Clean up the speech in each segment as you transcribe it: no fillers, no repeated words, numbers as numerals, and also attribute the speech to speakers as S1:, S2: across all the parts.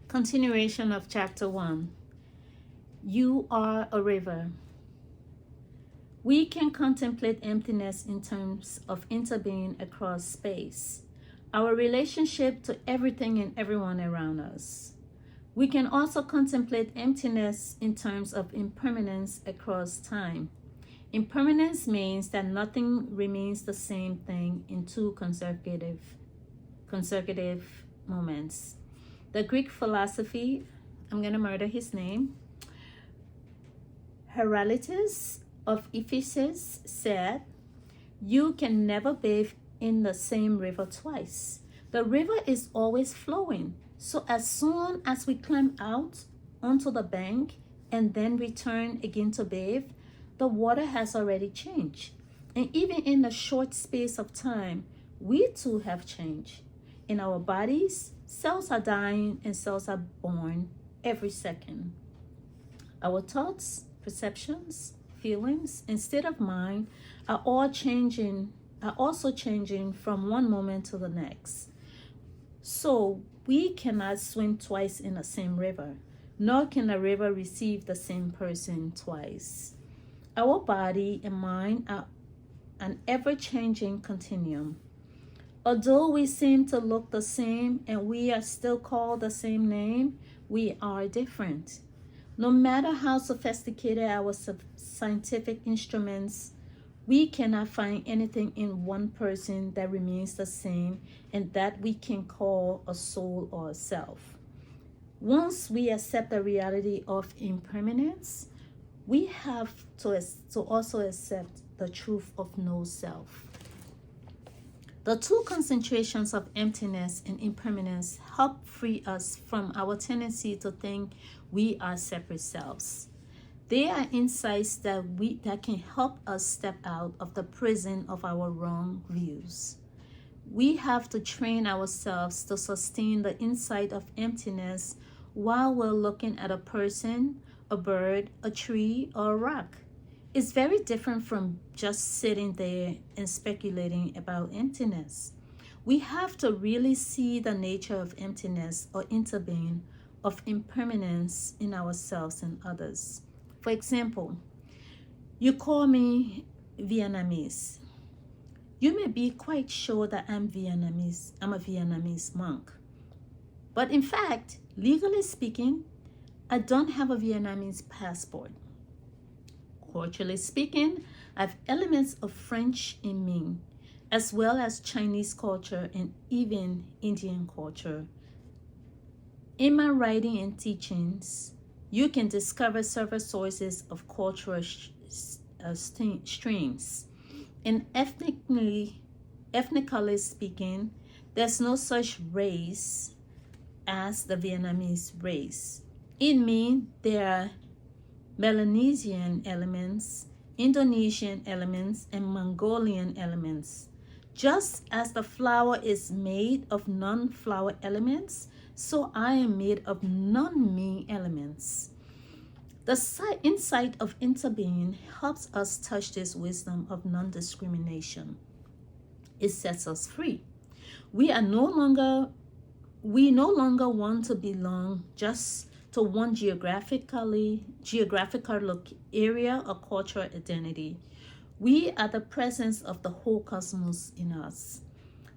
S1: Continuation of chapter 1. You are a river. We can contemplate emptiness in terms of interbeing across space, our relationship to everything and everyone around us. We can also contemplate emptiness in terms of impermanence across time. Impermanence means that nothing remains the same thing in two consecutive moments. The Greek philosophy, I'm going to murder his name, Heraclitus of Ephesus said, "You can never bathe in the same river twice. The river is always flowing. So as soon as we climb out onto the bank and then return again to bathe, the water has already changed. And even in a short space of time, we too have changed. In our bodies, cells are dying and cells are born every second. Our thoughts, perceptions, feelings, and state of mind are also changing from one moment to the next. So we cannot swim twice in the same river, nor can a river receive the same person twice. Our body and mind are an ever-changing continuum. Although we seem to look the same and we are still called the same name, we are different. No matter how sophisticated our scientific instruments, we cannot find anything in one person that remains the same and that we can call a soul or a self. Once we accept the reality of impermanence, we have to also accept the truth of no self. The two concentrations of emptiness and impermanence help free us from our tendency to think we are separate selves. They are insights that can help us step out of the prison of our wrong views. We have to train ourselves to sustain the insight of emptiness while we're looking at a person, a bird, a tree, or a rock. It's very different from just sitting there and speculating about emptiness. We have to really see the nature of emptiness or interbeing, of impermanence in ourselves and others. For example, you call me Vietnamese. You may be quite sure that I'm a Vietnamese monk. But in fact, legally speaking, I don't have a Vietnamese passport. Culturally speaking, I have elements of French in me, as well as Chinese culture and even Indian culture. In my writing and teachings, you can discover several sources of cultural streams. And ethnically speaking, there's no such race as the Vietnamese race. In me, there are Melanesian elements, Indonesian elements, and Mongolian elements. Just as the flower is made of non-flower elements, so I am made of non-me elements. The insight of interbeing helps us touch this wisdom of non-discrimination. It sets us free. We no longer want to belong just to one geographical area or cultural identity. We are the presence of the whole cosmos in us.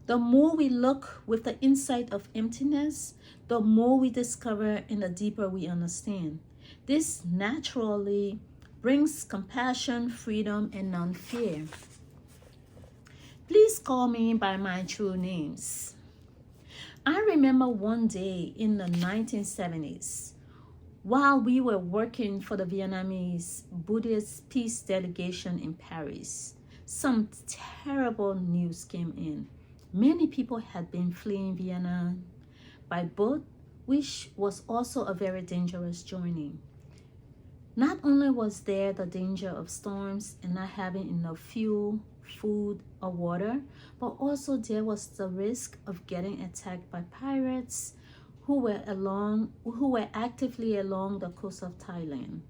S1: The more we look with the insight of emptiness, the more we discover and the deeper we understand. This naturally brings compassion, freedom, and non-fear. Please call me by my true names. I remember one day in the 1970s, while we were working for the Vietnamese Buddhist peace delegation in Paris, some terrible news came in. Many people had been fleeing Vietnam by boat, which was also a very dangerous journey. Not only was there the danger of storms and not having enough fuel, food, or water, but also there was the risk of getting attacked by pirates who were actively along the coast of Thailand.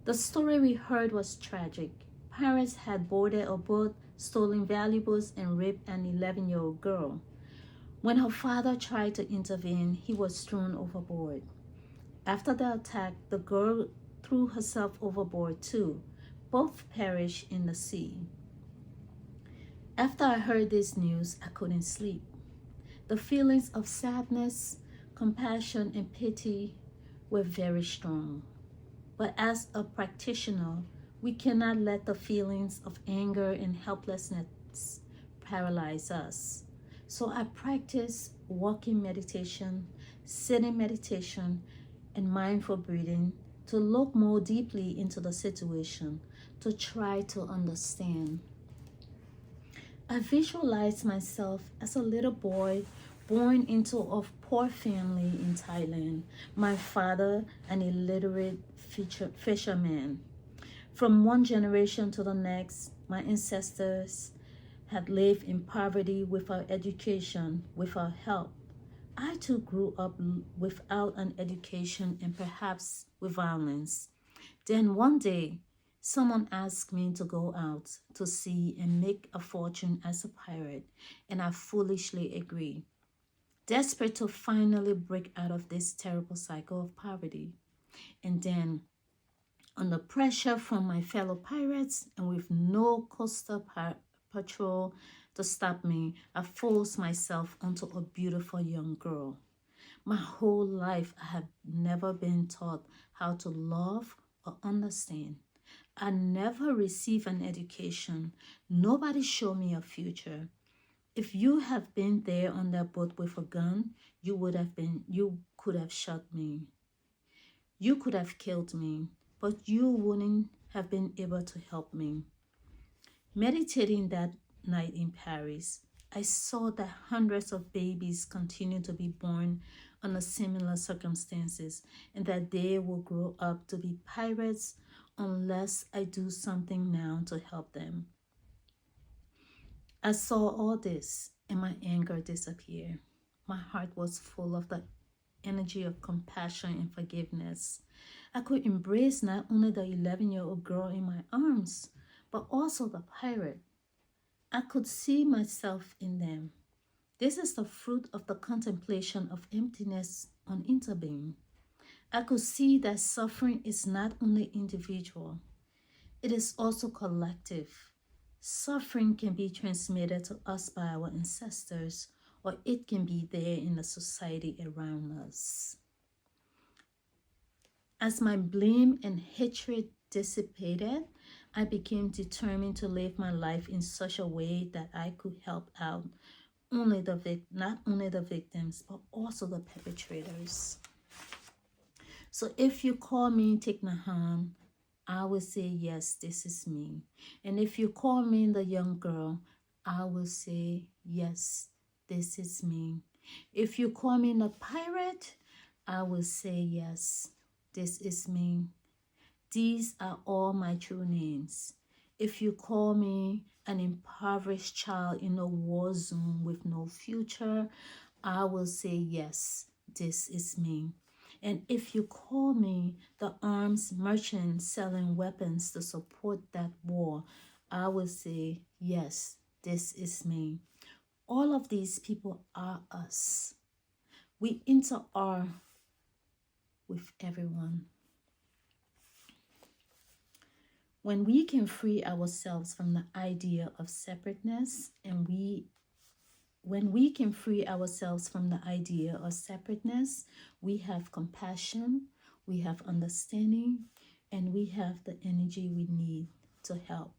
S1: The story we heard was tragic. Pirates had boarded a boat, stolen valuables, and raped an 11-year-old girl. When her father tried to intervene, he was thrown overboard. After the attack, the girl threw herself overboard too. Both perished in the sea. After I heard this news, I couldn't sleep. The feelings of sadness, compassion, and pity were very strong. But as a practitioner, we cannot let the feelings of anger and helplessness paralyze us. So I practice walking meditation, sitting meditation, and mindful breathing to look more deeply into the situation, to try to understand. I visualize myself as a little boy born into a poor family in Thailand. My father, an illiterate fisherman. From one generation to the next, my ancestors had lived in poverty without education, without help. I too grew up without an education and perhaps with violence. Then one day, someone asked me to go out to sea and make a fortune as a pirate, and I foolishly agreed, desperate to finally break out of this terrible cycle of poverty. And then, under pressure from my fellow pirates and with no coastal patrol to stop me, I forced myself onto a beautiful young girl. My whole life, I have never been taught how to love or understand. I never received an education. Nobody showed me a future. If you have been there on that boat with a gun, you could have shot me. You could have killed me, but you wouldn't have been able to help me. Meditating that night in Paris, I saw that hundreds of babies continue to be born under similar circumstances and that they will grow up to be pirates unless I do something now to help them. I saw all this and my anger disappeared. My heart was full of the energy of compassion and forgiveness. I could embrace not only the 11-year-old girl in my arms, but also the pirate. I could see myself in them. This is the fruit of the contemplation of emptiness on interbeing. I could see that suffering is not only individual, it is also collective. Suffering can be transmitted to us by our ancestors, or it can be there in the society around us. As my blame and hatred dissipated, I became determined to live my life in such a way that I could help out not only the victims, but also the perpetrators. So if you call me Thich Nhat Hanh, I will say, yes, this is me. And if you call me the young girl, I will say, yes, this is me. If you call me the pirate, I will say, yes, this is me. These are all my true names. If you call me an impoverished child in a war zone with no future, I will say, yes, this is me. And if you call me the arms merchant selling weapons to support that war, I will say, yes, this is me. All of these people are us. We interact with everyone. When we can free ourselves from the idea of separateness when we can free ourselves from the idea of separateness, we have compassion, we have understanding, and we have the energy we need to help.